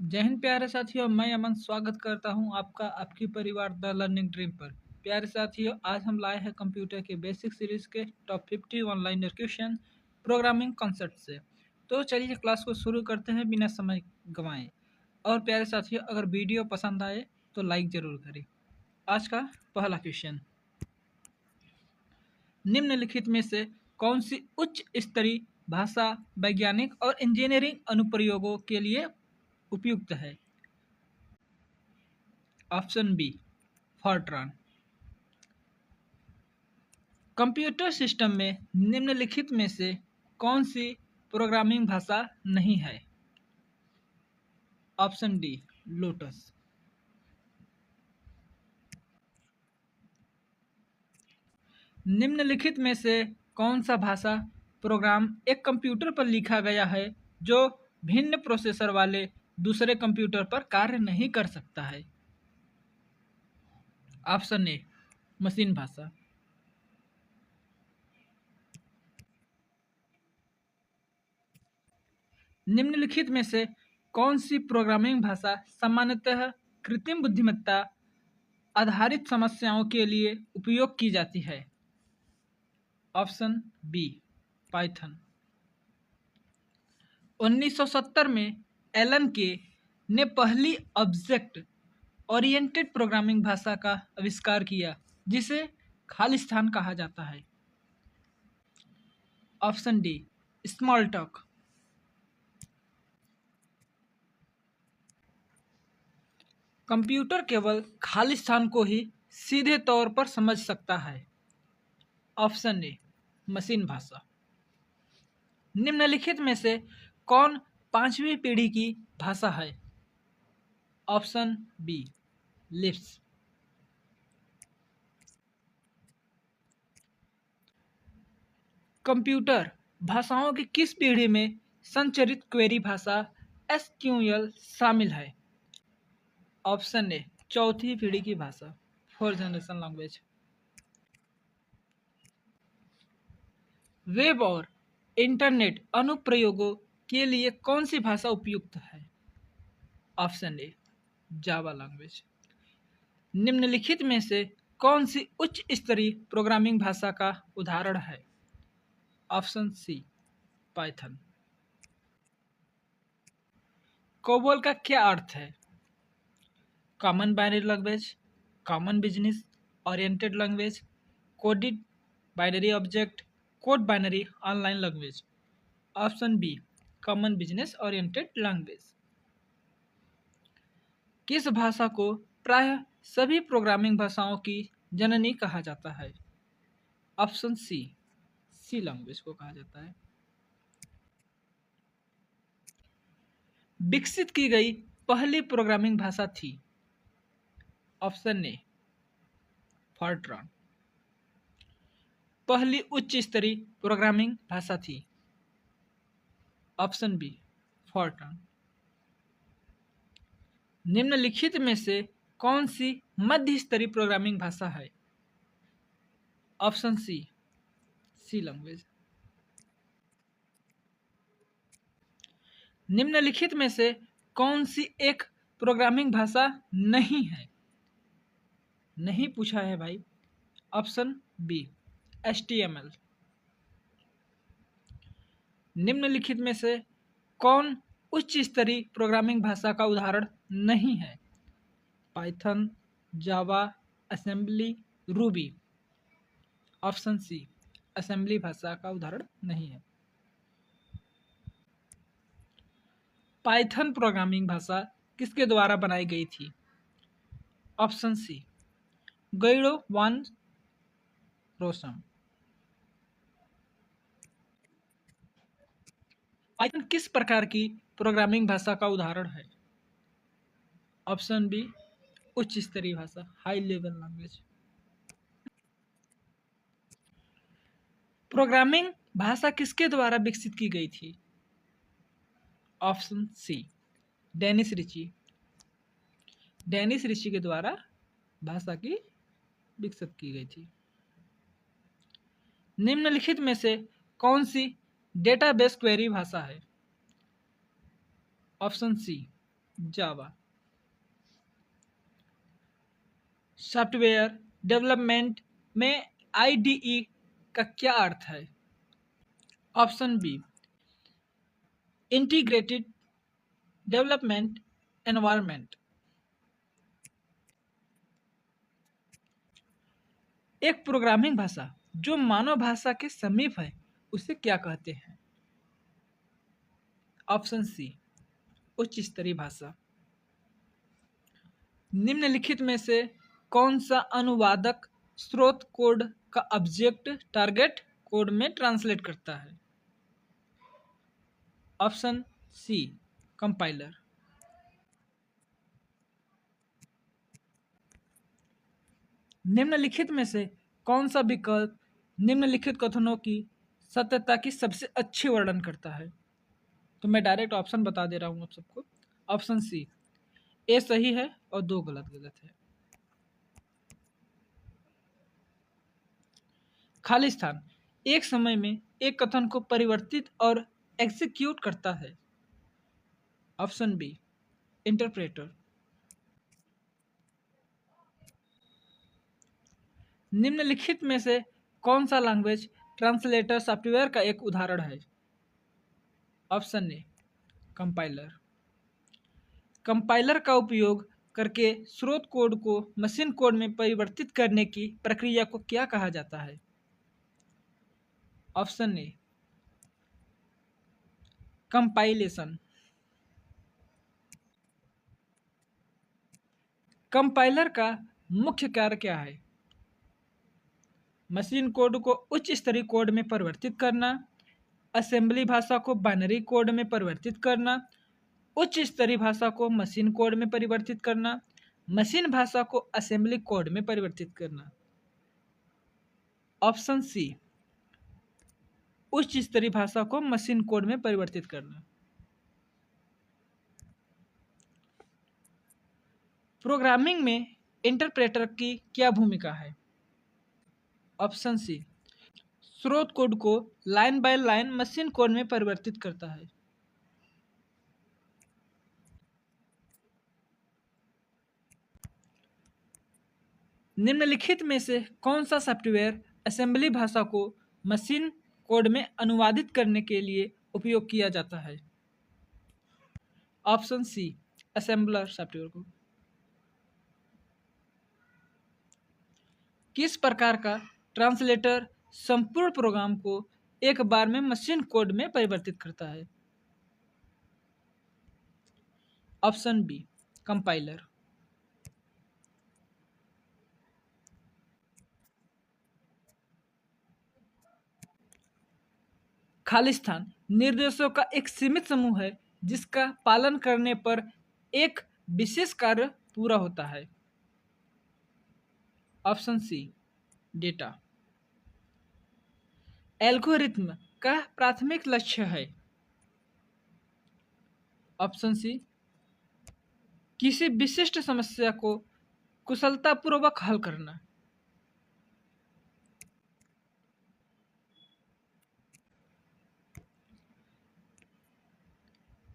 जय हिंद प्यारे साथियों, मैं अमन स्वागत करता हूं आपका आपकी परिवार द लर्निंग ड्रीम पर। प्यारे साथियों, आज हम लाए हैं कंप्यूटर के बेसिक सीरीज के top 50 online question programming concept से। तो चलिए क्लास को शुरू करते हैं बिना समय गंवाए। और प्यारे साथियों, अगर वीडियो पसंद आए तो लाइक ज़रूर करें। आज का पहला क्वेश्चन, निम्नलिखित में से कौन सी उच्च स्तरीय भाषा वैज्ञानिक और इंजीनियरिंग अनुप्रयोगों के लिए उपयुक्त है? Option B, Fortran. Computer system में निम्नलिखित में से कौन सी प्रोग्रामिंग भाषा नहीं है? Option D, lotus. निम्नलिखित में से कौन सा भाषा प्रोग्राम एक कंप्यूटर पर लिखा गया है जो भिन्न प्रोसेसर वाले दूसरे कंप्यूटर पर कार्य नहीं कर सकता है? ऑप्शन ए, मशीन भाषा। निम्नलिखित में से कौन सी प्रोग्रामिंग भाषा सामान्यतः कृत्रिम बुद्धिमत्ता आधारित समस्याओं के लिए उपयोग की जाती है? Option B, Python. 1970 में एलन के ने पहली ऑब्जेक्ट ओरिएंटेड प्रोग्रामिंग भाषा का आविष्कार किया जिसे खालिस्तान कहा जाता है? Option D, small talk. Computer केवल खालिस्तान को ही सीधे तौर पर समझ सकता है? ऑप्शन ए, मशीन भाषा। निम्नलिखित में से कौन पांचवी पीढ़ी की भाषा है? Option B, Lisp. कंप्यूटर भाषाओं की किस पीढ़ी में संचरित क्वेरी भाषा एसक्यूएल शामिल है? ऑप्शन ए, चौथी पीढ़ी की भाषा, फोर्थ जनरेशन लैंग्वेज। वेब और इंटरनेट अनुप्रयोगों के लिए कौन सी भाषा उपयुक्त है? Option A, Java language. निम्नलिखित में से कौन सी उच्च स्तरीय प्रोग्रामिंग भाषा का उदाहरण है? ऑप्शन सी, पाइथन। कोबोल का क्या अर्थ है? Common binary language, common business oriented language, coded binary object, code binary online language. Option B, common business oriented language. किस भाषा को प्रायः सभी प्रोग्रामिंग भाषाओं की जननी कहा जाता है? ऑप्शन सी, सी लैंग्वेज को कहा जाता है। विकसित की गई पहली प्रोग्रामिंग भाषा थी? Option A, Fortran. पहली उच्च स्तरीय प्रोग्रामिंग भाषा थी? Option B, Fortran. निम्नलिखित में से कौन सी मध्य स्तरीय प्रोग्रामिंग भाषा है? ऑप्शन सी, सी लैंग्वेज। निम्नलिखित में से कौन सी एक प्रोग्रामिंग भाषा नहीं है? नहीं पूछा है भाई। Option B, HTML। निम्नलिखित में से कौन उच्च स्तरीय प्रोग्रामिंग भाषा का उदाहरण नहीं है? Python, Java, assembly, Ruby. Option C, assembly भाषा का उदाहरण नहीं है। पाइथन प्रोग्रामिंग भाषा किसके द्वारा बनाई गई थी? ऑप्शन सी, गुइडो वान रोसम। पाइथन किस प्रकार की प्रोग्रामिंग भाषा का उदाहरण है? ऑप्शन बी, उच्च स्तरीय भाषा, हाई लेवल लैंग्वेज। प्रोग्रामिंग भाषा किसके द्वारा विकसित की गई थी? Option C, Dennis Ritchie. Dennis Ritchie के द्वारा भाषा की विकसित की गई थी। निम्नलिखित में से कौन सी डेटाबेस क्वेरी भाषा है? Option C, Java. Software development में आईडीई का क्या अर्थ है? Option B, integrated development environment. एक प्रोग्रामिंग भाषा जो मानव भाषा के समीप है उसे क्या कहते हैं? ऑप्शन सी, उच्च स्तरीय भाषा। निम्नलिखित में से कौन सा अनुवादक स्रोत कोड का ऑब्जेक्ट टारगेट कोड में ट्रांसलेट करता है? Option C, compiler. निम्नलिखित में से कौन सा विकल्प निम्नलिखित कथनों की सत्यता की सबसे अच्छी वर्णन करता है? तो मैं डायरेक्ट ऑप्शन बता दे रहा हूं आप सबको। ऑप्शन सी, ए सही है और दो गलत है। खाली स्थान एक समय में एक कथन को परिवर्तित और एग्जीक्यूट करता है। Option B, interpreter. निम्नलिखित में से कौन सा लैंग्वेज ट्रांसलेटर सॉफ्टवेयर का एक उदाहरण है? Option A, compiler. कंपाइलर का उपयोग करके स्रोत कोड को मशीन कोड में परिवर्तित करने की प्रक्रिया को क्या कहा जाता है? Option A, compilation. कंपाइलर का मुख्य कार्य क्या है? मशीन कोड को उच्च स्तरीय कोड में परिवर्तित करना, असेंबली भाषा को बाइनरी कोड में परिवर्तित करना, उच्च स्तरीय भाषा को मशीन कोड में परिवर्तित करना, मशीन भाषा को असेंबली कोड में परिवर्तित करना। ऑप्शन सी, उच्च स्तरीय भाषा को मशीन कोड में परिवर्तित करना। प्रोग्रामिंग में इंटरप्रेटर की क्या भूमिका है? ऑप्शन सी, स्रोत कोड को line by line machine code में परिवर्तित करता है। निम्नलिखित में से कौन सा सॉफ्टवेयर असेंबली भाषा को मशीन कोड में अनुवादित करने के लिए उपयोग किया जाता है? ऑप्शन सी, असेंबलर सॉफ्टवेयर को। किस प्रकार का ट्रांसलेटर संपूर्ण प्रोग्राम को एक बार में मशीन कोड में परिवर्तित करता है? Option B, compiler. खालिस्तान निर्देशों का एक सीमित समूह है जिसका पालन करने पर एक विशेष कार्य पूरा होता है। ऑप्शन सी, डेटा। एल्गोरिथ्म का प्राथमिक लक्ष्य है। ऑप्शन सी, किसी विशिष्ट समस्या को कुशलतापूर्वक हल करना।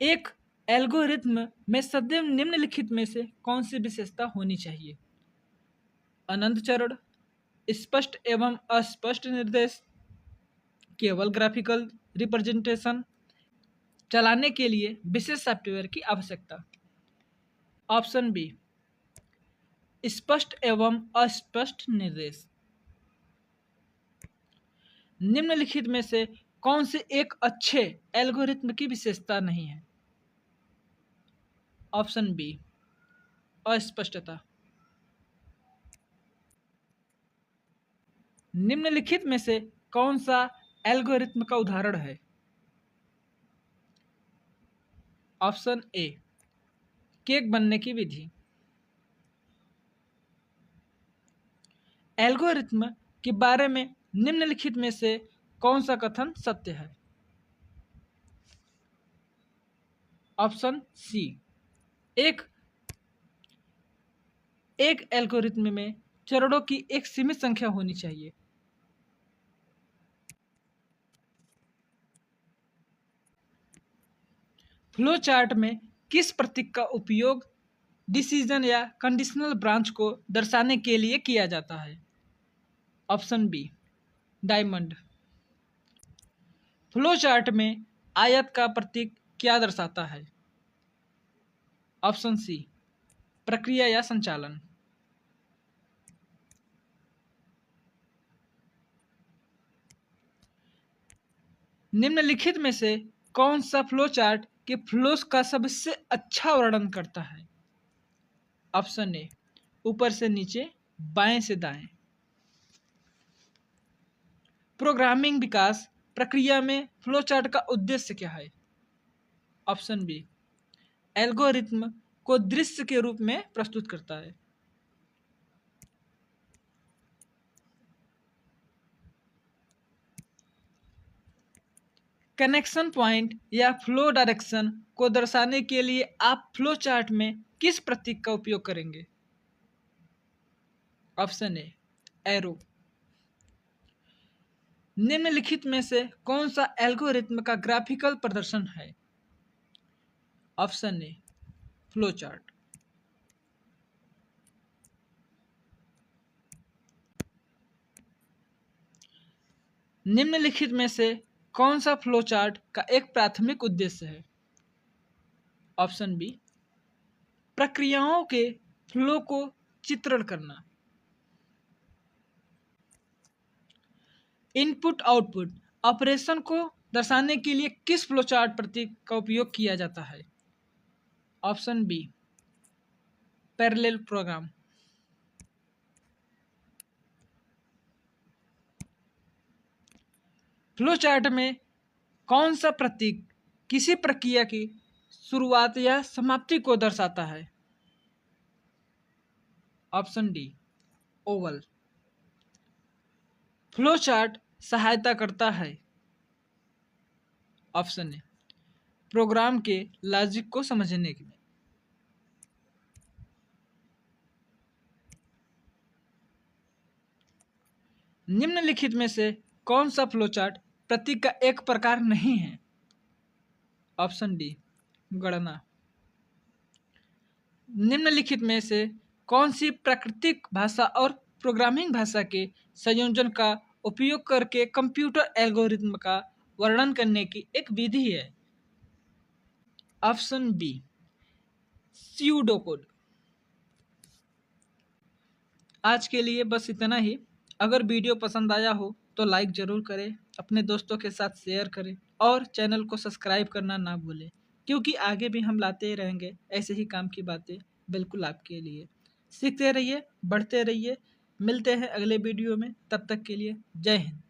एक एल्गोरिथ्म में सदैव निम्नलिखित में से कौन सी विशेषता होनी चाहिए? अनंत चरण, स्पष्ट एवं अस्पष्ट निर्देश, केवल ग्राफिकल रिप्रेजेंटेशन, चलाने के लिए विशेष सॉफ्टवेयर की आवश्यकता। ऑप्शन बी, स्पष्ट एवं अस्पष्ट निर्देश। निम्नलिखित में से कौन से एक अच्छे एल्गोरिथ्म की विशेषता नहीं है? ऑप्शन बी, अस्पष्टता। निम्नलिखित में से कौन सा एल्गोरिथ्म का उदाहरण है? ऑप्शन ए, केक बनने की विधि। एल्गोरिथ्म के बारे में निम्नलिखित में से कौन सा कथन सत्य है? ऑप्शन सी, एक एल्गोरिथ्म में चरणों की एक सीमित संख्या होनी चाहिए। फ्लो चार्ट में किस प्रतीक का उपयोग डिसीजन या कंडीशनल ब्रांच को दर्शाने के लिए किया जाता है? Option B diamond. Flow chart में आयत का प्रतीक क्या दर्शाता है? ऑप्शन सी प्रक्रिया या संचालन। निम्नलिखित में से कौन सा फ्लो चार्ट के फ्लोस का सबसे अच्छा वर्णन करता है? ऑप्शन ए ऊपर से नीचे, बाएं से दाएं। प्रोग्रामिंग विकास प्रक्रिया में फ्लो चार्ट का उद्देश्य क्या है? ऑप्शन बी एल्गोरिथ्म को दृश्य के रूप में प्रस्तुत करता है। कनेक्शन पॉइंट या फ्लो डायरेक्शन को दर्शाने के लिए आप फ्लो चार्ट में किस प्रतीक का उपयोग करेंगे? Option A arrow. निम्नलिखित में से कौन सा एल्गोरिथ्म का ग्राफिकल प्रदर्शन है? Option A flow chart. निम्नलिखित में से कौन सा फ्लो चार्ट का एक प्राथमिक उद्देश्य है? ऑप्शन बी प्रक्रियाओं के फ्लो को चित्रण करना। इनपुट आउटपुट ऑपरेशन को दर्शाने के लिए किस फ्लो चार्ट प्रतीक का उपयोग किया जाता है? Option B parallel program. Flow chart में कौन सा प्रतीक किसी प्रक्रिया की शुरुआत या समाप्ति को दर्शाता है? Option D Oval. Flow chart सहायता करता है। ऑप्शन ए प्रोग्राम के लॉजिक को समझने में। निम्नलिखित में से कौन सा फ्लो चार्ट प्रतीक का एक प्रकार नहीं है? ऑप्शन डी गणना। निम्नलिखित में से कौन सी प्राकृतिक भाषा और प्रोग्रामिंग भाषा के संयोजन का उपयोग करके कंप्यूटर एल्गोरिथ्म का वर्णन करने की एक विधि है? Option B pseudocode. आज के लिए बस इतना ही। अगर वीडियो पसंद आया हो तो लाइक ज़रूर करें, अपने दोस्तों के साथ शेयर करें और चैनल को सब्सक्राइब करना ना भूलें, क्योंकि आगे भी हम लाते रहेंगे ऐसे ही काम की बातें बिल्कुल आपके लिए। सीखते रहिए, बढ़ते रहिए। मिलते हैं अगले वीडियो में, तब तक के लिए जय हिंद।